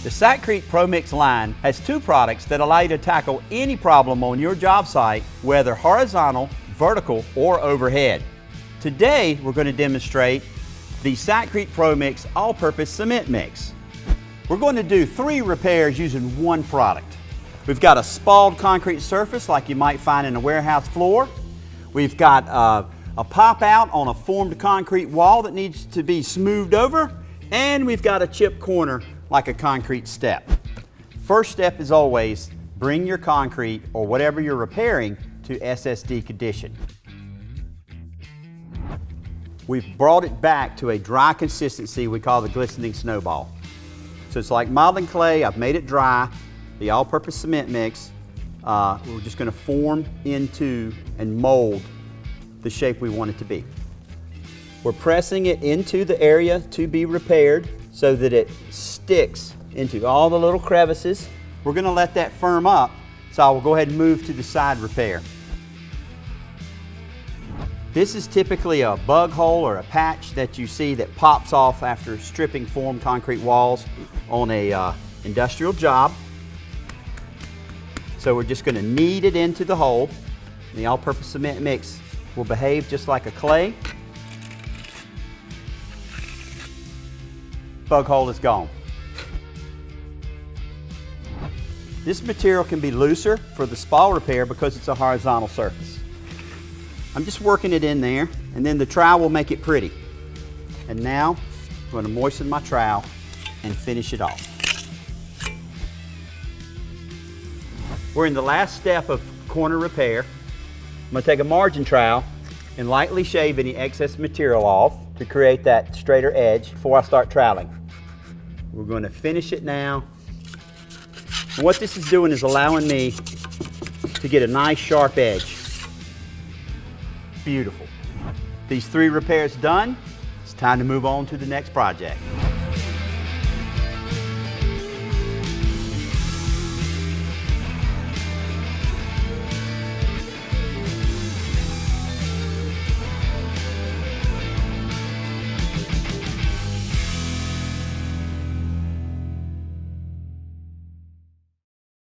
The Sakrete ProMix line has two products that allow you to tackle any problem on your job site, whether horizontal, vertical, or overhead. Today, we're going to demonstrate the Sakrete ProMix all-purpose cement mix. We're going to do 3 repairs using one product. We've got a spalled concrete surface like you might find in a warehouse floor. We've got a pop out on a formed concrete wall that needs to be smoothed over. And we've got a chipped corner like a concrete step. First step is always bring your concrete or whatever you're repairing to SSD condition. We've brought it back to a dry consistency we call the glistening snowball. So it's like modeling clay. I've made it dry, the all-purpose cement mix. We're just going to form into and mold the shape we want it to be. We're pressing it into the area to be repaired so that it sticks into all the little crevices. We're going to let that firm up, so I will go ahead and move to the side repair. This is typically a bug hole or a patch that you see that pops off after stripping formed concrete walls on a industrial job. So we're just going to knead it into the hole. The all-purpose cement mix will behave just like a clay. Bug hole is gone. This material can be looser for the spall repair because it's a horizontal surface. I'm just working it in there, and then the trowel will make it pretty. And now I'm going to moisten my trowel and finish it off. We're in the last step of corner repair. I'm going to take a margin trowel and lightly shave any excess material off to create that straighter edge before I start troweling. We're going to finish it now. And what this is doing is allowing me to get a nice sharp edge. Beautiful. These 3 repairs done, it's time to move on to the next project.